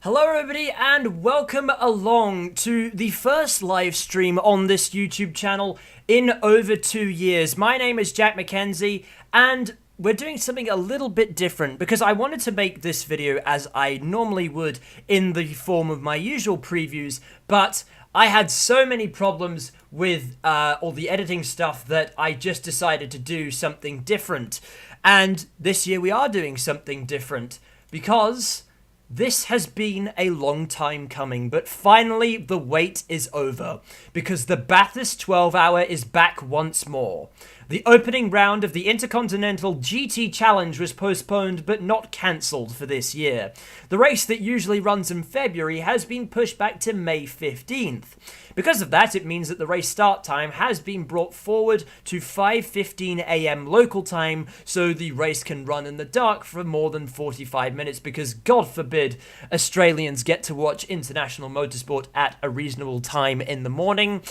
Hello everybody and welcome along to the first live stream on this YouTube channel in over 2 years. My name is Jack Mackenzie and we're doing something a little bit different because I wanted to make this video as I normally would in the form of my usual previews, but I had so many problems with all the editing stuff that I just decided to do something different. And this year we are doing something different because this has been a long time coming, but finally the wait is over because the Bathurst 12-hour is back once more. The opening round of the Intercontinental GT Challenge was postponed but not cancelled for this year. The race that usually runs in February has been pushed back to May 15th. Because of that, it means that the race start time has been brought forward to 5:15 AM local time, so the race can run in the dark for more than 45 minutes because, God forbid, Australians get to watch international motorsport at a reasonable time in the morning.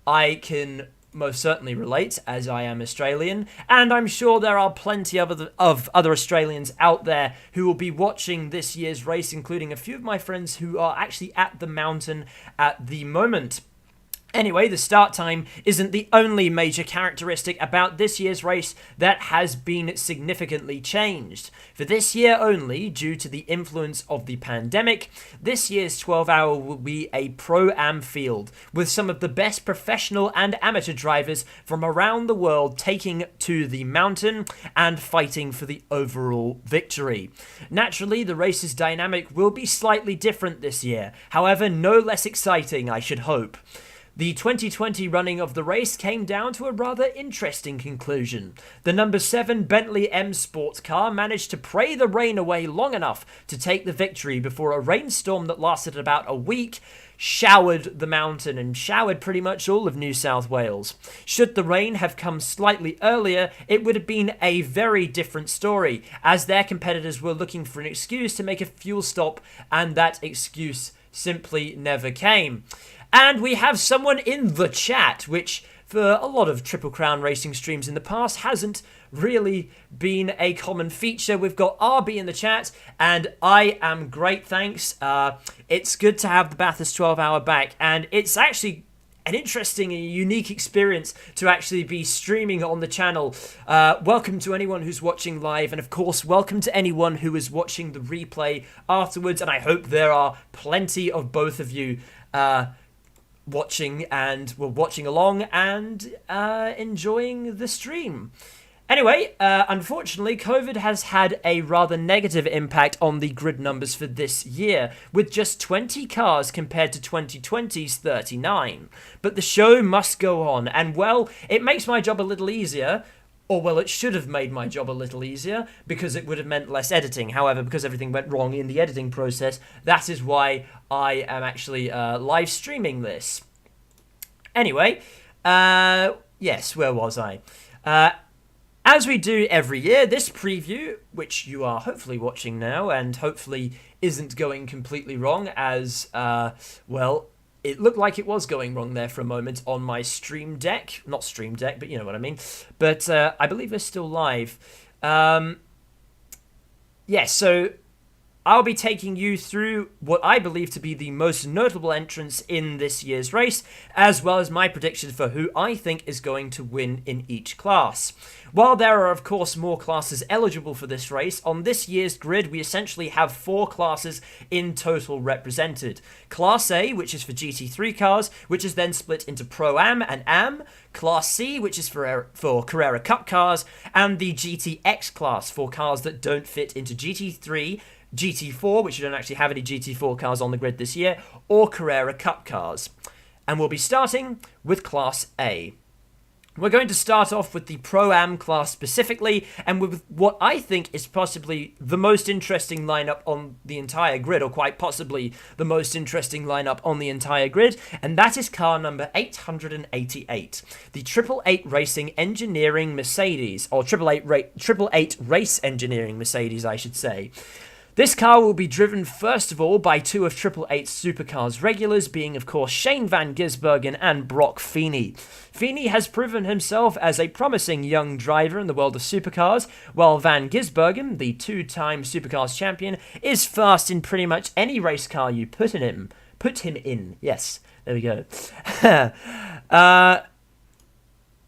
I can most certainly relate, as I am Australian, and I'm sure there are plenty of other Australians out there who will be watching this year's race, including a few of my friends who are actually at the mountain at the moment. Anyway, the start time isn't the only major characteristic about this year's race that has been significantly changed. For this year only, due to the influence of the pandemic, this year's 12-hour will be a Pro-Am field, with some of the best professional and amateur drivers from around the world taking to the mountain and fighting for the overall victory. Naturally, the race's dynamic will be slightly different this year, however, no less exciting, I should hope. The 2020 running of the race came down to a rather interesting conclusion. The number 7 Bentley M Sports car managed to pray the rain away long enough to take the victory before a rainstorm that lasted about a week showered the mountain and showered pretty much all of New South Wales. Should the rain have come slightly earlier, it would have been a very different story, as their competitors were looking for an excuse to make a fuel stop, and that excuse simply never came. And we have someone in the chat, which for a lot of Triple Crown racing streams in the past hasn't really been a common feature. We've got RB in the chat, and I am great, thanks. It's good to have the Bathurst 12-hour back, and it's actually an interesting and unique experience to actually be streaming on the channel. Welcome to anyone who's watching live, and of course, welcome to anyone who is watching the replay afterwards, and I hope there are plenty of both of you watching along and enjoying the stream. Anyway, unfortunately, COVID has had a rather negative impact on the grid numbers for this year, with just 20 cars compared to 2020's 39. But the show must go on, and well, it makes my job a little easier. Or, well, it should have made my job a little easier because it would have meant less editing. However, because everything went wrong in the editing process, that is why I am actually live streaming this. Anyway, yes, where was I? As we do every year, this preview, which you are hopefully watching now and hopefully isn't going completely wrong as, well, it looked like it was going wrong there for a moment on my stream deck. Not stream deck, but you know what I mean. But I believe we're still live. Yes, so I'll be taking you through what I believe to be the most notable entrants in this year's race, as well as my prediction for who I think is going to win in each class. While there are, of course, more classes eligible for this race, on this year's grid we essentially have 4 classes in total represented. Class A, which is for GT3 cars, which is then split into Pro-Am and Am, Class C, which is for Carrera Cup cars, and the GTX class for cars that don't fit into GT3, GT4, which you don't actually have any GT4 cars on the grid this year, or Carrera Cup cars. And we'll be starting with Class A. We're going to start off with the Pro-Am class specifically, and with what I think is possibly the most interesting lineup on the entire grid, or quite possibly the most interesting lineup on the entire grid, and that is car number 888, the 888 Racing Engineering Mercedes, or 888 Race Engineering Mercedes, I should say. This car will be driven first of all by two of Triple Eight's Supercars regulars, being of course Shane van Gisbergen and Brock Feeney. Feeney has proven himself as a promising young driver in the world of supercars, while Van Gisbergen, the two-time Supercars champion, is fast in pretty much any race car you put him in. Yes, there we go.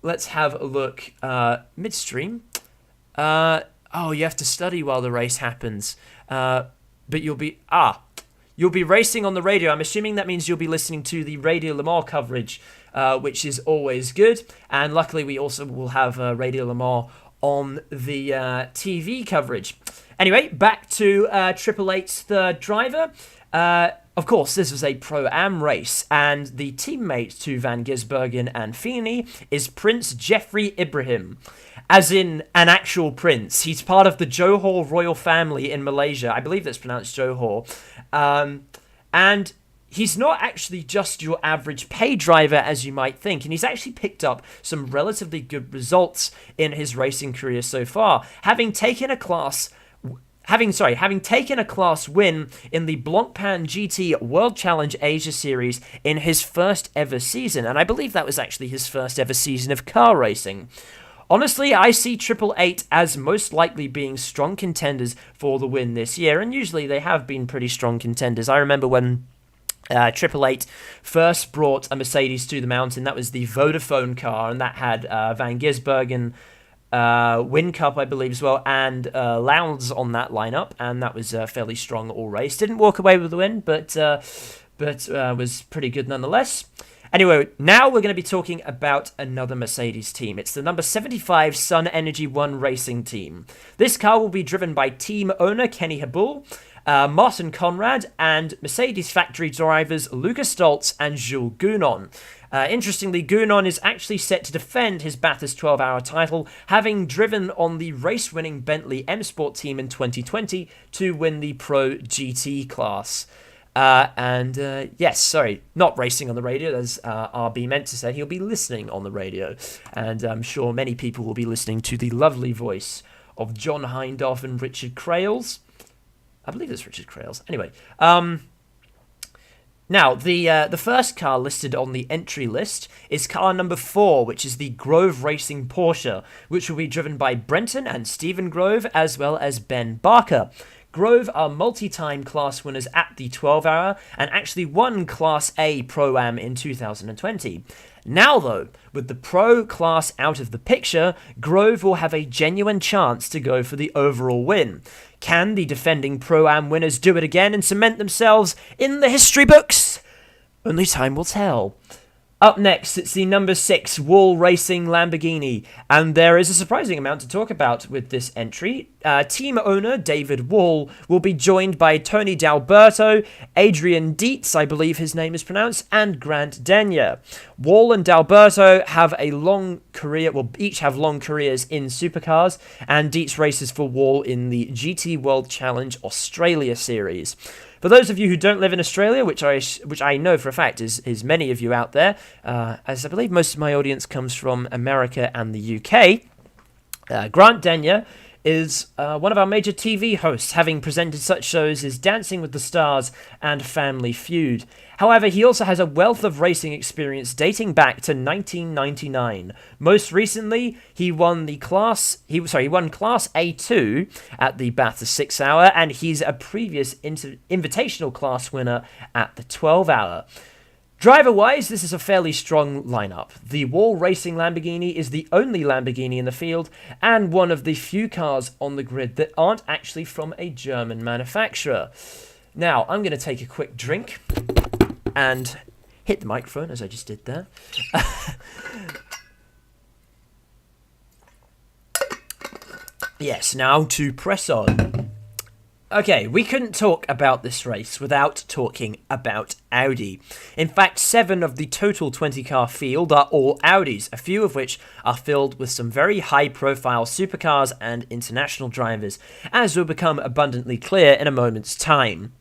Let's have a look. Midstream. Oh, you have to study while the race happens. But you'll be racing on the radio. I'm assuming that means you'll be listening to the Radio Le Mans coverage, which is always good. And luckily, we also will have Radio Le Mans on the TV coverage. Anyway, back to Triple Eight's third driver. Of course, this was a Pro-Am race, and the teammate to Van Gisbergen and Feeney is Prince Jeffrey Ibrahim, as in an actual prince. He's part of the Johor royal family in Malaysia. I believe that's pronounced Johor. And he's not actually just your average pay driver, as you might think, and he's actually picked up some relatively good results in his racing career so far, having taken a class win in the Blancpain GT World Challenge Asia Series in his first ever season, and I believe that was actually his first ever season of car racing. Honestly, I see Triple Eight as most likely being strong contenders for the win this year, and usually they have been pretty strong contenders. I remember when Triple Eight first brought a Mercedes to the mountain. That was the Vodafone car, and that had Van Gisbergen, Win Cup, I believe, as well, and Lowndes on that lineup, and that was fairly strong all race. Didn't walk away with the win, but was pretty good nonetheless. Anyway, now we're going to be talking about another Mercedes team. It's the number 75 Sun Energy One Racing team. This car will be driven by team owner Kenny Habul, Martin Conrad, and Mercedes factory drivers Lucas Stoltz and Jules Gounon. Interestingly, Gounon is actually set to defend his Bathurst 12-hour title, having driven on the race-winning Bentley M Sport team in 2020 to win the Pro GT class. Yes, sorry, not racing on the radio, as RB meant to say. He'll be listening on the radio, and I'm sure many people will be listening to the lovely voice of John Hindhaugh and Richard Crailes. I believe it's Richard Crailes. Anyway, now, the first car listed on the entry list is car number 4, which is the Grove Racing Porsche, which will be driven by Brenton and Stephen Grove, as well as Ben Barker. Grove are multi-time class winners at the 12-hour, and actually won Class A Pro-Am in 2020. Now, though, with the Pro class out of the picture, Grove will have a genuine chance to go for the overall win. Can the defending Pro-Am winners do it again and cement themselves in the history books? Only time will tell. Up next, it's the number 6 Wall Racing Lamborghini, and there is a surprising amount to talk about with this entry. Team owner David Wall will be joined by Tony D'Alberto, Adrian Dietz, I believe his name is pronounced, and Grant Denyer. Wall and D'Alberto have a long career, each have long careers in supercars, and Dietz races for Wall in the GT World Challenge Australia Series. For those of you who don't live in Australia, which I know for a fact is many of you out there, as I believe most of my audience comes from America and the UK, Grant Denyer is one of our major TV hosts, having presented such shows as Dancing with the Stars and Family Feud. However, he also has a wealth of racing experience dating back to 1999. Most recently, he won Class A2 at the Bathurst 6-hour, and he's a previous invitational class winner at the 12-hour. Driver-wise, this is a fairly strong lineup. The Wall Racing Lamborghini is the only Lamborghini in the field, and one of the few cars on the grid that aren't actually from a German manufacturer. Now, I'm going to take a quick drink and hit the microphone, as I just did there. Yes, now to press on. Okay, we couldn't talk about this race without talking about Audi. In fact, 7 of the total 20-car field are all Audis, a few of which are filled with some very high-profile supercars and international drivers, as will become abundantly clear in a moment's time.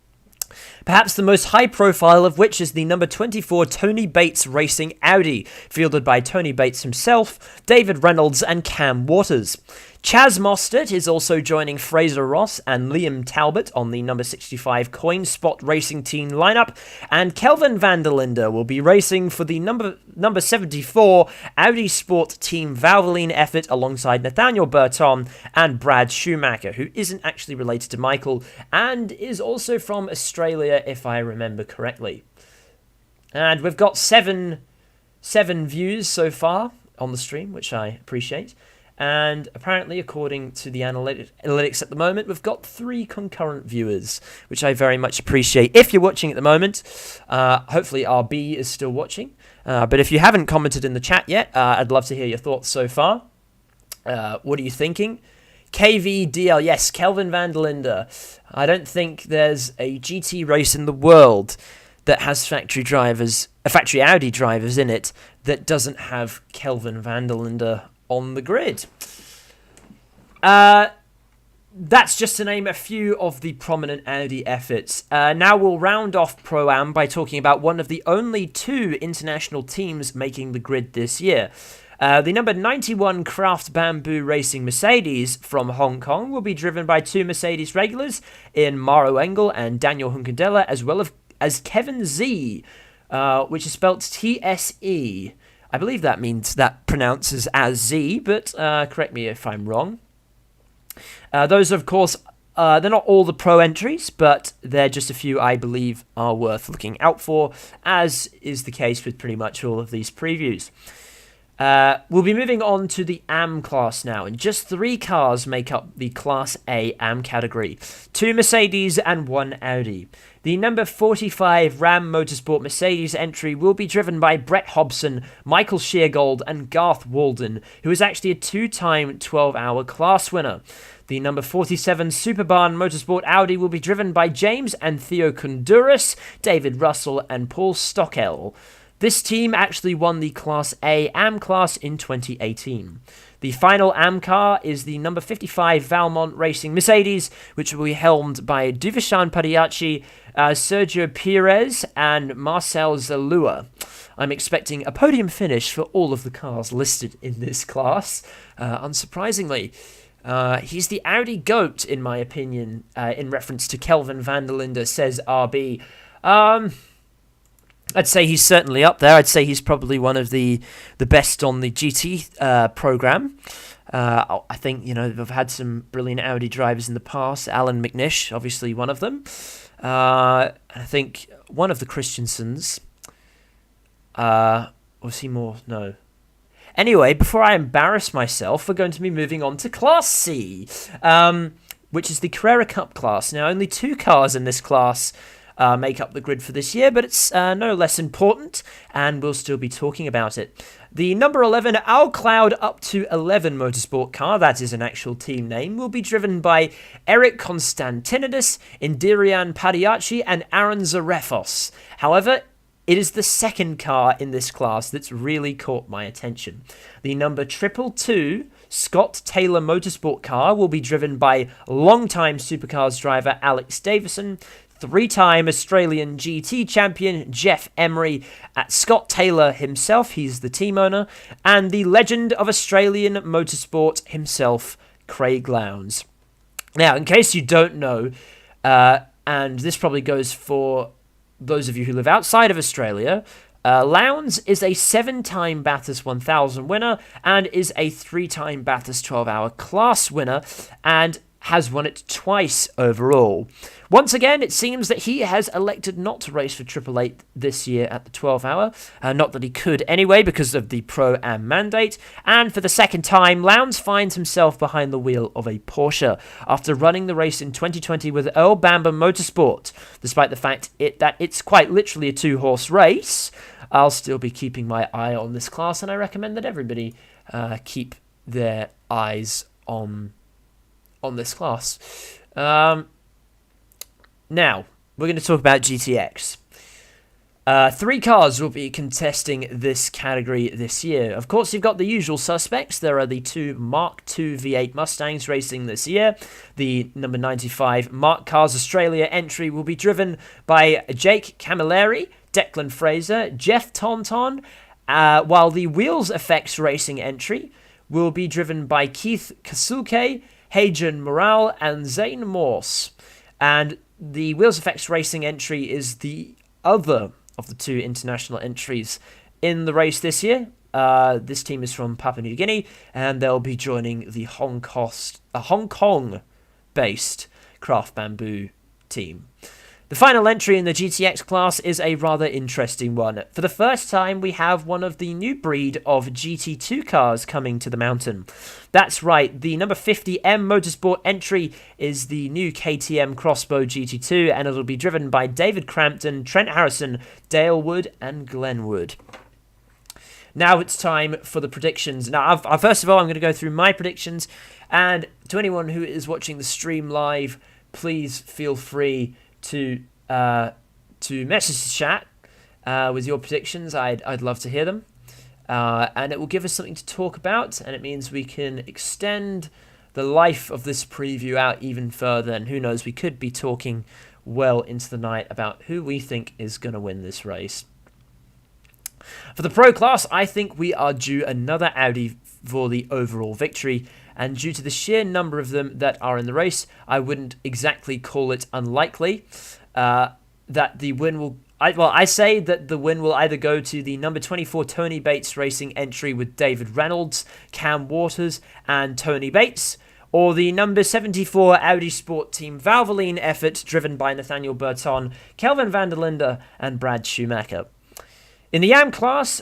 perhaps the most high profile of which is the number 24 Tony Bates Racing Audi, fielded by Tony Bates himself, David Reynolds and Cam Waters. Chaz Mostert is also joining Fraser Ross and Liam Talbot on the number 65 Coin Spot Racing Team lineup, and Kelvin van der Linde will be racing for the number 74 Audi Sport Team Valvoline effort alongside Nathaniel Burton and Brad Schumacher, who isn't actually related to Michael and is also from Australia, if I remember correctly. And we've got seven views so far on the stream, which I appreciate. And apparently, according to the analytics at the moment, we've got 3 concurrent viewers, which I very much appreciate. If you're watching at the moment, hopefully RB is still watching. But if you haven't commented in the chat yet, I'd love to hear your thoughts so far. What are you thinking? KVDL, yes, Kelvin van der Linde. I don't think there's a GT race in the world that has factory Audi drivers in it that doesn't have Kelvin van der Linde on the grid. That's just to name a few of the prominent Audi efforts. Now we'll round off Pro-Am by talking about one of the only 2 international teams making the grid this year. The number 91 Kraft Bamboo Racing Mercedes from Hong Kong will be driven by 2 Mercedes regulars in Maro Engel and Daniel Hunkendella, as well as Kevin Z, which is spelt TSE. I believe that pronounces as Z, but correct me if I'm wrong. Those, of course, they're not all the pro entries, but they're just a few I believe are worth looking out for, as is the case with pretty much all of these previews. We'll be moving on to the AM class now, and just 3 cars make up the Class A AM category. 2 Mercedes and 1 Audi. The number 45 Ram Motorsport Mercedes entry will be driven by Brett Hobson, Michael Sheargold and Garth Walden, who is actually a 2-time 12-hour class winner. The number 47 Superbarn Motorsport Audi will be driven by James and Theo Konduras, David Russell and Paul Stockel. This team actually won the Class A AM class in 2018. The final AM car is the number 55 Valmont Racing Mercedes, which will be helmed by Duvishan Padiachi, Sergio Perez, and Marcel Zalua. I'm expecting a podium finish for all of the cars listed in this class, unsurprisingly. He's the Audi GOAT, in my opinion, in reference to Kelvin van der Linde, says RB. I'd say he's certainly up there. I'd say he's probably one of the best on the GT program. I think, they've had some brilliant Audi drivers in the past. Alan McNish, obviously one of them. I think one of the Christensens. Was he more? No. Anyway, before I embarrass myself, we're going to be moving on to Class C, which is the Carrera Cup class. Now, only 2 cars in this class make up the grid for this year, but it's no less important, and we'll still be talking about it. The number 11 Owl Cloud up to 11 motorsport car, that is an actual team name, will be driven by Eric Konstantinidis, Indirian Padiachi, and Aaron Zarefos. However, it is the second car in this class that's really caught my attention. The number 222 Scott Taylor Motorsport car will be driven by longtime Supercars driver Alex Davison, 3-time Australian GT champion Jeff Emery, at Scott Taylor himself, he's the team owner, and the legend of Australian motorsport himself, Craig Lowndes. Now, in case you don't know, and this probably goes for those of you who live outside of Australia, Lowndes is a 7-time Bathurst 1000 winner and is a 3-time Bathurst 12-hour class winner, and has won it twice overall. Once again, it seems that he has elected not to race for Triple Eight this year at the 12-hour. Not that he could anyway, because of the Pro-Am mandate. And for the second time, Lowndes finds himself behind the wheel of a Porsche after running the race in 2020 with Earl Bamber Motorsport. Despite the fact that it's quite literally a 2-horse race, I'll still be keeping my eye on this class, and I recommend that everybody keep their eyes on this class. Now, we're going to talk about GTX. Three cars will be contesting this category this year. Of course, you've got the usual suspects. There are the two Mark II V8 Mustangs racing this year. The number 95 Mark Cars Australia entry will be driven by Jake Camilleri, Declan Fraser, Jeff Taunton, while the Wheels Effects Racing entry will be driven by Keith Kasuke, Hadrian Morale, and Zane Morse. And the Wheels Effects Racing entry is the other of the two international entries in the race this year. This team is from Papua New Guinea, and they'll be joining the Hong Kong-based Craft Bamboo team. The final entry in the GTX class is a rather interesting one. For the first time, we have one of the new breed of GT2 cars coming to the mountain. That's right, the number 50M Motorsport entry is the new KTM Crossbow GT2, and it'll be driven by David Crampton, Trent Harrison, Dale Wood, and Glenn Wood. Now it's time for the predictions. Now, first of all, I'm going to go through my predictions, and to anyone who is watching the stream live, please feel free to message the chat with your predictions. I'd love to hear them, and it will give us something to talk about, and it means we can extend the life of this preview out even further, and who knows, we could be talking well into the night about who we think is going to win this race. For the Pro class, I think we are due another Audi for the overall victory, and due to the sheer number of them that are in the race, I wouldn't exactly call it unlikely that the win will... I say that the win will either go to the number 24 Tony Bates Racing entry with David Reynolds, Cam Waters, and Tony Bates, or the number 74 Audi Sport Team Valvoline effort driven by Nathaniel Burton, Kelvin van der Linde, and Brad Schumacher. In the YAM class,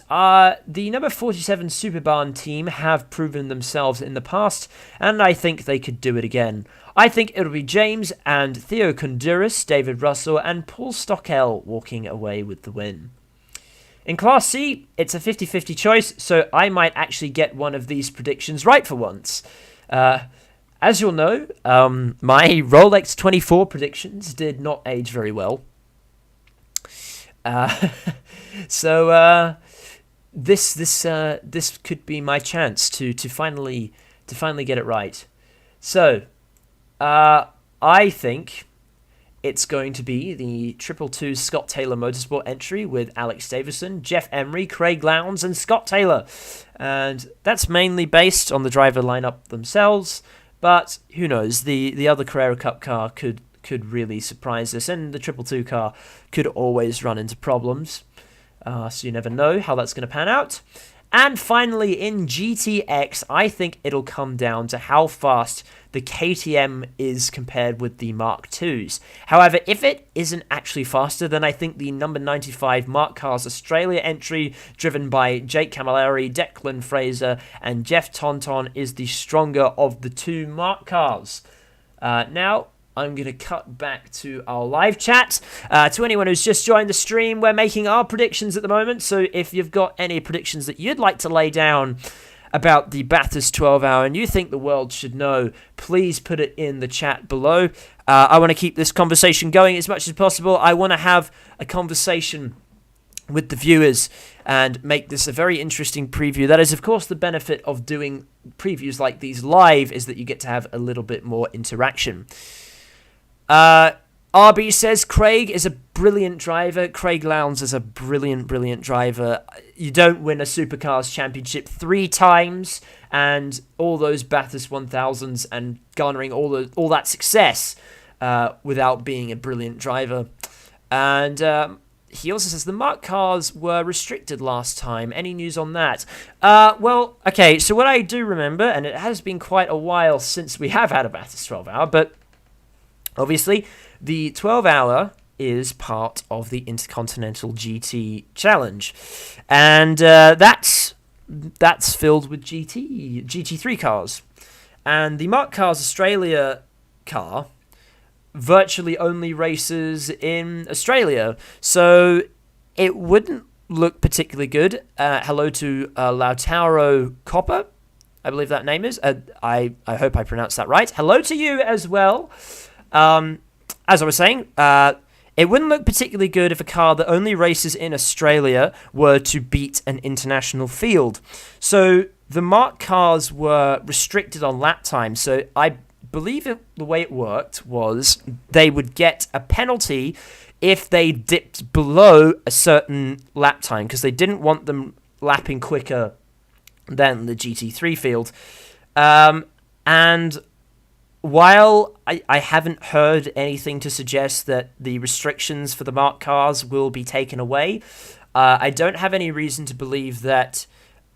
the number 47 Superbarn team have proven themselves in the past, and I think they could do it again. I think it'll be James and Theo Konduris, David Russell, and Paul Stockel walking away with the win. In Class C, it's a 50-50 choice, so I might actually get one of these predictions right for once. As you'll know, my Rolex 24 predictions did not age very well. So this could be my chance to finally get it right. So I think it's going to be the 222 Scott Taylor Motorsport entry with Alex Davison, Jeff Emery, Craig Lowndes, and Scott Taylor, and that's mainly based on the driver lineup themselves. But who knows? The other Carrera Cup car could really surprise us, and the 222 car could always run into problems. So you never know how that's going to pan out. And finally, in GTX, I think it'll come down to how fast the KTM is compared with the Mark IIs. However, if it isn't actually faster, then I think the number 95 Mark Cars Australia entry, driven by Jake Camilleri, Declan Fraser, and Jeff Taunton, is the stronger of the two Mark Cars. Now, I'm going to cut back to our live chat. To anyone who's just joined the stream, we're making our predictions at the moment, so if you've got any predictions that you'd like to lay down about the Bathurst 12 hour and you think the world should know, please put it in the chat below. I want to keep this conversation going as much as possible. I want to have a conversation with the viewers and make this a very interesting preview. That is, of course, the benefit of doing previews like these live, is that you get to have a little bit more interaction. RB says Craig is a brilliant driver. Craig Lowndes is a brilliant driver. You don't win a Supercars Championship 3 times and all those Bathurst 1000s and garnering all that success without being a brilliant driver. And he also says the Mark cars were restricted last time. Any news on that? Well, okay, so what I do remember, and it has been quite a while since we have had a Bathurst 12 hour, but obviously, the 12 hour is part of the Intercontinental GT Challenge, and that's filled with GT3 cars, and the Mark Cars Australia car virtually only races in Australia, so it wouldn't look particularly good. Hello to Lautaro Copper, I believe that name is. I hope I pronounced that right. Hello to you as well. As I was saying, It wouldn't look particularly good if a car that only races in Australia were to beat an international field. So the Mark cars were restricted on lap time. So I believe the way it worked was they would get a penalty if they dipped below a certain lap time, because they didn't want them lapping quicker than the GT3 field. And while I haven't heard anything to suggest that the restrictions for the Mark cars will be taken away, I don't have any reason to believe that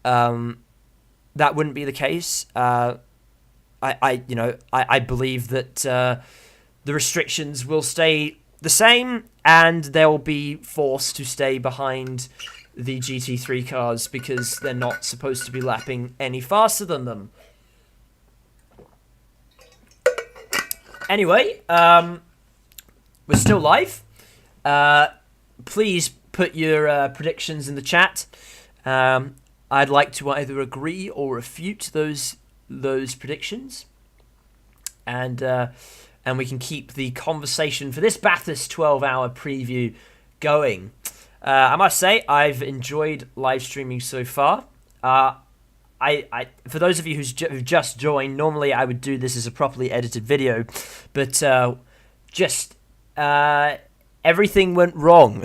that wouldn't be the case. I believe that the restrictions will stay the same, and they'll be forced to stay behind the GT3 cars because they're not supposed to be lapping any faster than them. Anyway, we're still live. Please put your predictions in the chat. I'd like to either agree or refute those predictions, and we can keep the conversation for this Bathurst 12-hour preview going. I must say, I've enjoyed live streaming so far. For those of you who've just joined, normally I would do this as a properly edited video, but everything went wrong.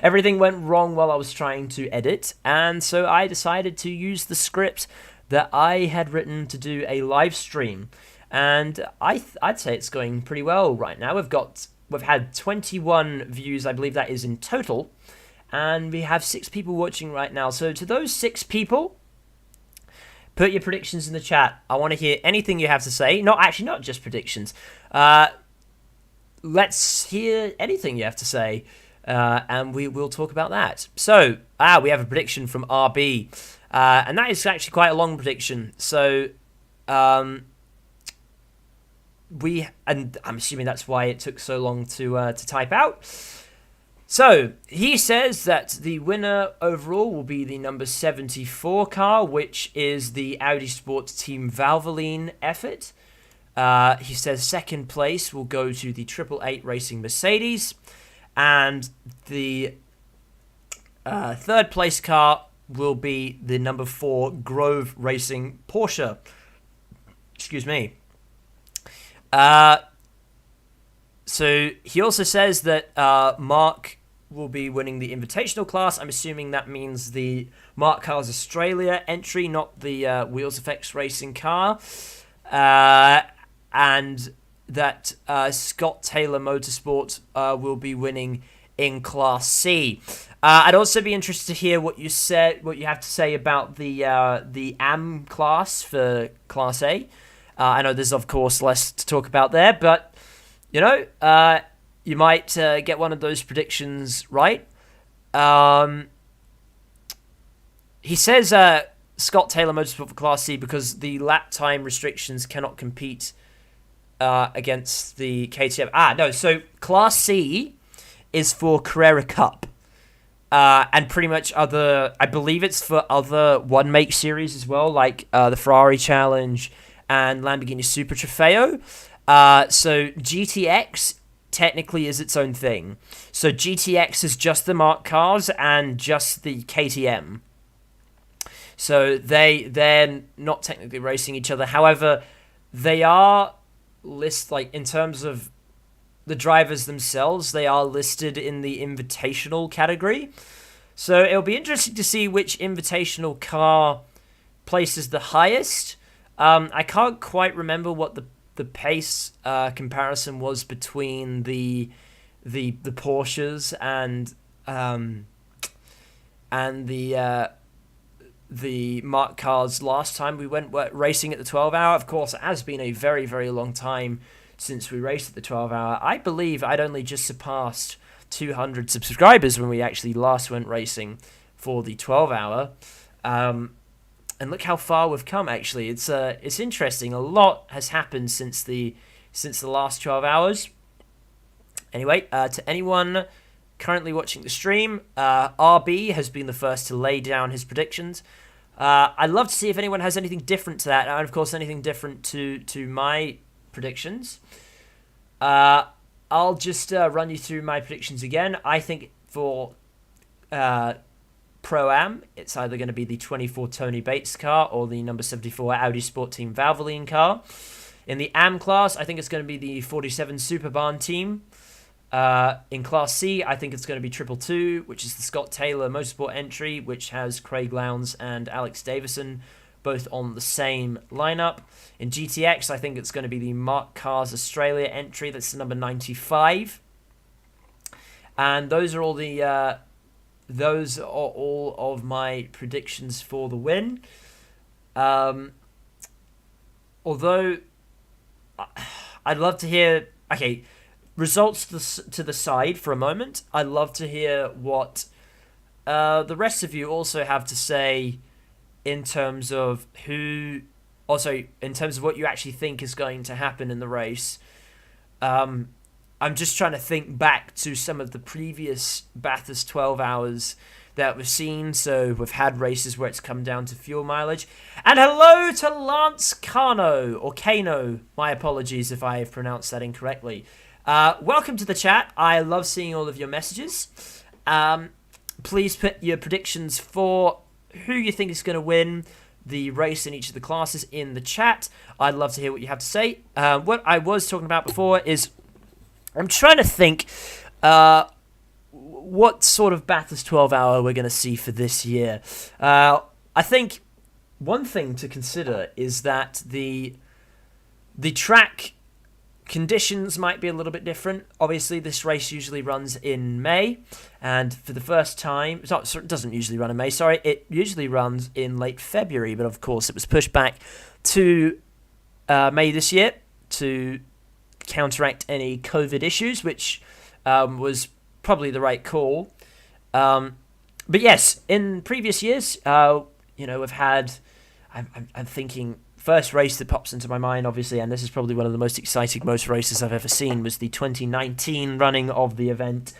Everything went wrong while I was trying to edit, and so I decided to use the script that I had written to do a live stream, and I'd say it's going pretty well right now. We've had 21 views, I believe that is in total, and we have 6 people watching right now. So to those 6 people, put your predictions in the chat. I want to hear anything you have to say. Not just predictions. Let's hear anything you have to say, and we will talk about that. So, we have a prediction from RB, and that is actually quite a long prediction. So, and I'm assuming that's why it took so long to type out. So, he says that the winner overall will be the number 74 car, which is the Audi Sports Team Valvoline effort. He says second place will go to the 888 Racing Mercedes, and the third place car will be the number 4 Grove Racing Porsche. Excuse me. So he also says that Mark will be winning the Invitational class. I'm assuming that means the Mark Cars Australia entry, not the Wheels Effects Racing car. And that Scott Taylor Motorsport will be winning in Class C. I'd also be interested to hear what you have to say about the AM class for Class A. I know there's of course less to talk about there, but you might get one of those predictions right. He says Scott Taylor Motorsport for Class C because the lap time restrictions cannot compete against the KTM. So Class C is for Carrera Cup. And pretty much I believe it's for other one-make series as well, like the Ferrari Challenge and Lamborghini Super Trofeo. So GTX technically is its own thing. So GTX is just the Mark cars and just the KTM. So they're not technically racing each other. However, they are in terms of the drivers themselves, they are listed in the invitational category. So it'll be interesting to see which invitational car places the highest. I can't quite remember what the pace comparison was between the Porsches and the Mark cars last time we went racing at the 12-hour. Of course, it has been a very, very long time since we raced at the 12-hour. I believe I'd only just surpassed 200 subscribers when we actually last went racing for the 12-hour. And look how far we've come, actually. It's interesting. A lot has happened since the last 12 hours. Anyway, to anyone currently watching the stream, RB has been the first to lay down his predictions. I'd love to see if anyone has anything different to that, and of course anything different to my predictions. I'll just run you through my predictions again. I think for Pro-Am, it's either going to be the 24 Tony Bates car or the number 74 Audi Sport Team Valvoline car. In the Am class, I think it's going to be the 47 Superbarn team. In Class C, I think it's going to be 222, which is the Scott Taylor Motorsport entry, which has Craig Lowndes and Alex Davison both on the same lineup. In GTX, I think it's going to be the Mark Cars Australia entry. That's the number 95. And those are all of my predictions for the win. Although I'd love to hear, results to the side for a moment. I'd love to hear what the rest of you also have to say in terms of what you actually think is going to happen in the race. I'm just trying to think back to some of the previous Bathurst 12 hours that we've seen. So we've had races where it's come down to fuel mileage. And hello to Lance Cano, or Kano. My apologies if I have pronounced that incorrectly. Welcome to the chat. I love seeing all of your messages. Please put your predictions for who you think is going to win the race in each of the classes in the chat. I'd love to hear what you have to say. What I was talking about before is I'm trying to think what sort of Bathurst 12 hour we're going to see for this year. I think one thing to consider is that the track conditions might be a little bit different. Obviously, this race usually runs in May, and for the first time, it doesn't usually run in May, sorry, it usually runs in late February, but of course it was pushed back to May this year to counteract any COVID issues, which was probably the right call. But yes, in previous years, we've had, I'm thinking, first race that pops into my mind, obviously, and this is probably one of the most exciting motor races I've ever seen, was the 2019 running of the event,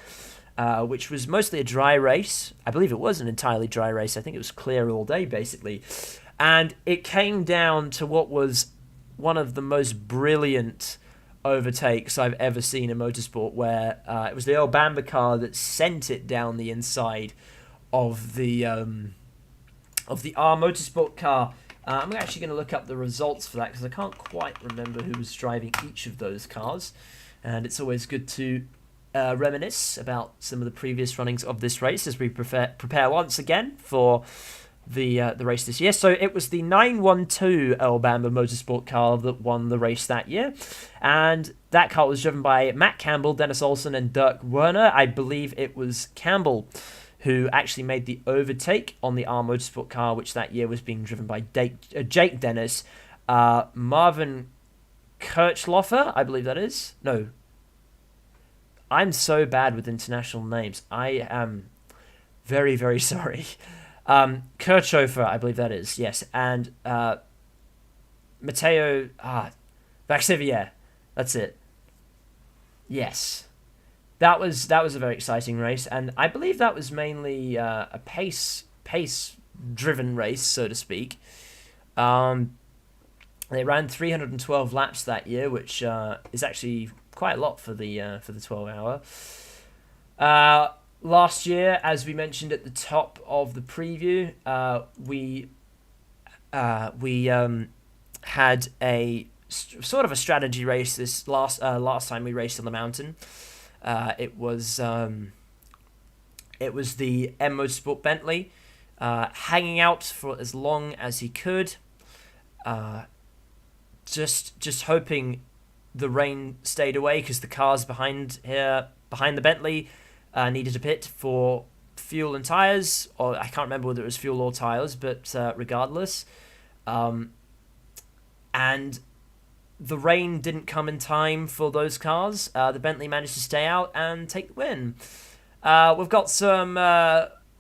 which was mostly a dry race. I believe it was an entirely dry race. I think it was clear all day, basically. And it came down to what was one of the most brilliant overtakes I've ever seen in motorsport, where it was the Earl Bamber car that sent it down the inside of the R Motorsport car. I'm actually going to look up the results for that because I can't quite remember who was driving each of those cars, and it's always good to reminisce about some of the previous runnings of this race as we prepare once again for the race this year. So it was the 912 Earl Bamber Motorsport car that won the race that year, and that car was driven by Matt Campbell, Dennis Olsen, and Dirk Werner. I believe it was Campbell who actually made the overtake on the R Motorsport car, which that year was being driven by Jake Dennis, Marvin Kirchloffer, I believe that is. No. I'm so bad with international names. I am very, very sorry. Kirchhofer, I believe that is, yes. And Matteo Vaxivier, that's it. Yes. That was a very exciting race, and I believe that was mainly a pace-driven race, so to speak. They ran 312 laps that year, which is actually quite a lot for the 12-hour. Last year, as we mentioned at the top of the preview, we had a sort of a strategy race this last time we raced on the mountain. It was the M Motorsport Bentley, hanging out for as long as he could, just hoping the rain stayed away because the cars behind the Bentley needed a pit for fuel and tires, or I can't remember whether it was fuel or tires, but regardless, and the rain didn't come in time for those cars. The Bentley managed to stay out and take the win. We've got some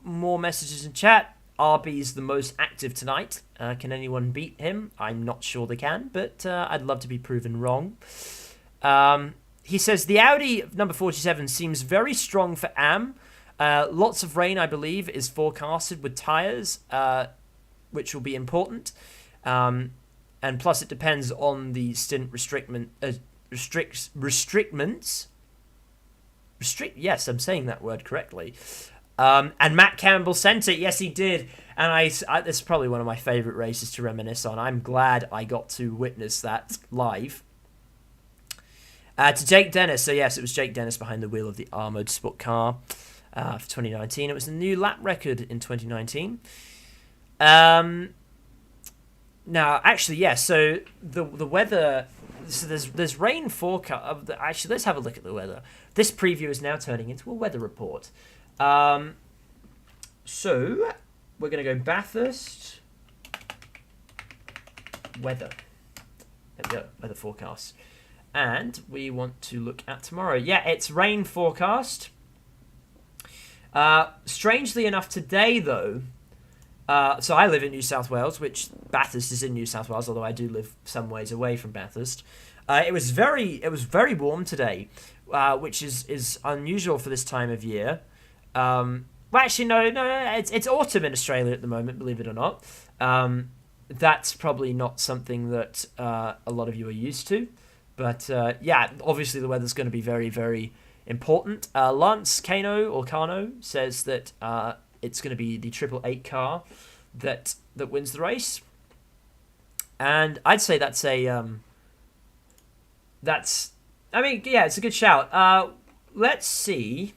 more messages in chat. RB's the most active tonight. Can anyone beat him? I'm not sure they can, but I'd love to be proven wrong. He says, the Audi number 47 seems very strong for AM. Lots of rain, I believe, is forecasted with tyres, which will be important. And plus, it depends on the stint restrictments. Yes, I'm saying that word correctly. And Matt Campbell sent it. Yes, he did. And this is probably one of my favourite races to reminisce on. I'm glad I got to witness that live. To Jake Dennis. So, yes, it was Jake Dennis behind the wheel of the armoured sport car for 2019. It was a new lap record in 2019. Now, actually, yes, so the weather... So there's rain forecast. Actually, let's have a look at the weather. This preview is now turning into a weather report. So we're going to go Bathurst weather. There we go, weather forecast. And we want to look at tomorrow. Yeah, it's rain forecast. Strangely enough, today though, so I live in New South Wales, which Bathurst is in New South Wales, although I do live some ways away from Bathurst. It was very warm today, which is unusual for this time of year. Well, actually, no, it's autumn in Australia at the moment, believe it or not. That's probably not something that a lot of you are used to. But, yeah, obviously the weather's going to be very, very important. Lance Cano says that it's going to be the 888 car that wins the race. And I'd say it's a good shout. Let's see.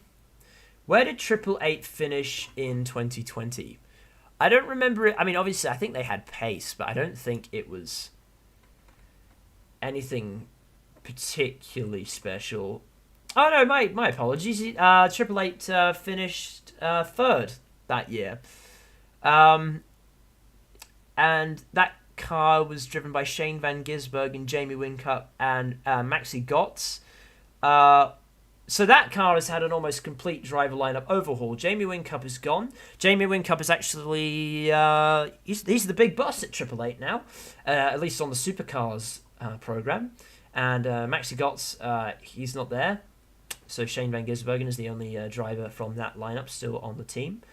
Where did 888 finish in 2020? I don't remember it. I mean, obviously, I think they had pace, but I don't think it was anything particularly special. Oh, no, my apologies. 888 finished third that year. And that car was driven by Shane Van Gisbergen and Jamie Whincup and Maxi Gotts. So that car has had an almost complete driver lineup overhaul. Jamie Whincup is gone. Jamie Whincup is actually... he's the big boss at 888 now, at least on the Supercars program. And Maxi Gotts, he's not there. So Shane Van Gisbergen is the only driver from that lineup still on the team.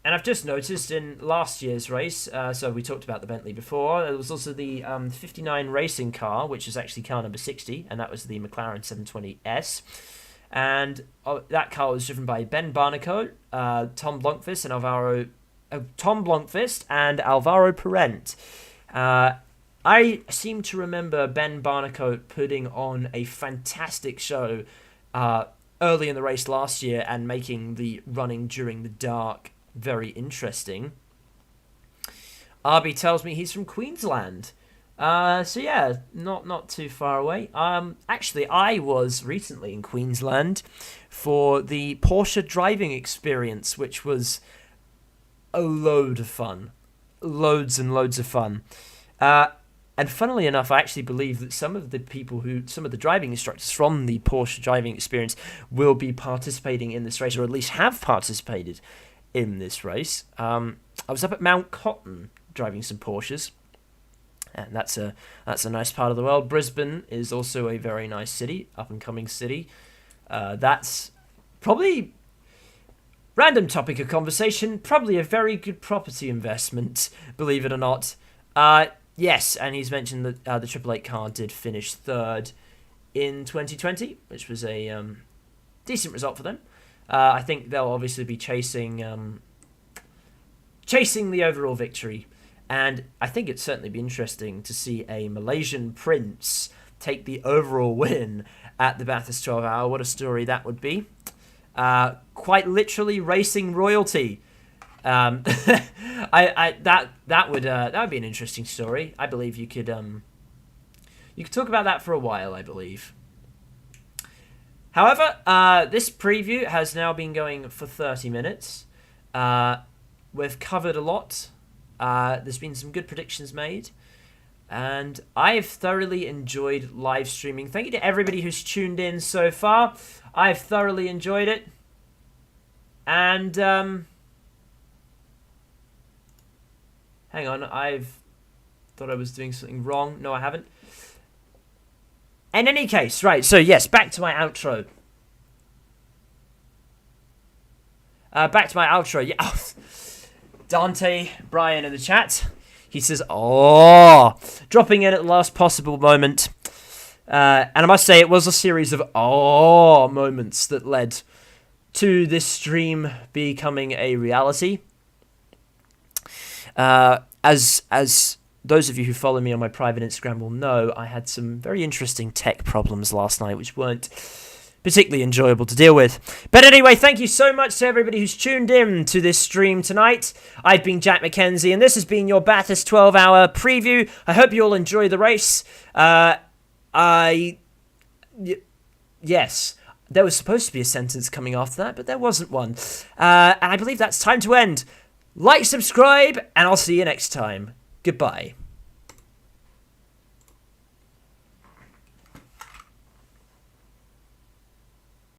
And I've just noticed in last year's race, so we talked about the Bentley before, there was also the 59 racing car, which is actually car number 60, and that was the McLaren 720S. And that car was driven by Ben Barnicoat, Tom Blomqvist and Alvaro Parent. I seem to remember Ben Barnicoat putting on a fantastic show early in the race last year and making the running during the dark very interesting. Arby tells me he's from Queensland. So yeah, not too far away. Actually, I was recently in Queensland for the Porsche driving experience, which was a load of fun. Loads and loads of fun. And funnily enough, I actually believe that some of the driving instructors from the Porsche driving experience will be participating in this race, or at least have participated in this race. I was up at Mount Cotton driving some Porsches, and that's a nice part of the world. Brisbane is also a very nice city, up and coming city. That's probably, random topic of conversation, probably a very good property investment, believe it or not. Yes, and he's mentioned that the 888 car did finish third in 2020, which was a decent result for them. I think they'll obviously be chasing the overall victory, and I think it'd certainly be interesting to see a Malaysian prince take the overall win at the Bathurst 12 Hour. What a story that would be! Quite literally racing royalty. That would be an interesting story. I believe you could talk about that for a while, I believe. However, this preview has now been going for 30 minutes. We've covered a lot. There's been some good predictions made. And I've thoroughly enjoyed live streaming. Thank you to everybody who's tuned in so far. I've thoroughly enjoyed it. And, hang on, I've thought I was doing something wrong. No, I haven't. In any case, right, so yes, back to my outro. Yeah. Dante Brian in the chat. He says, dropping in at the last possible moment. And I must say, it was a series of moments that led to this stream becoming a reality. As those of you who follow me on my private Instagram will know, I had some very interesting tech problems last night, which weren't particularly enjoyable to deal with. But anyway, thank you so much to everybody who's tuned in to this stream tonight. I've been Jack Mackenzie, and this has been your Bathurst 12-hour preview. I hope you all enjoy the race. Yes, there was supposed to be a sentence coming after that, but there wasn't one. And I believe that's time to end. Like, subscribe, and I'll see you next time. Goodbye.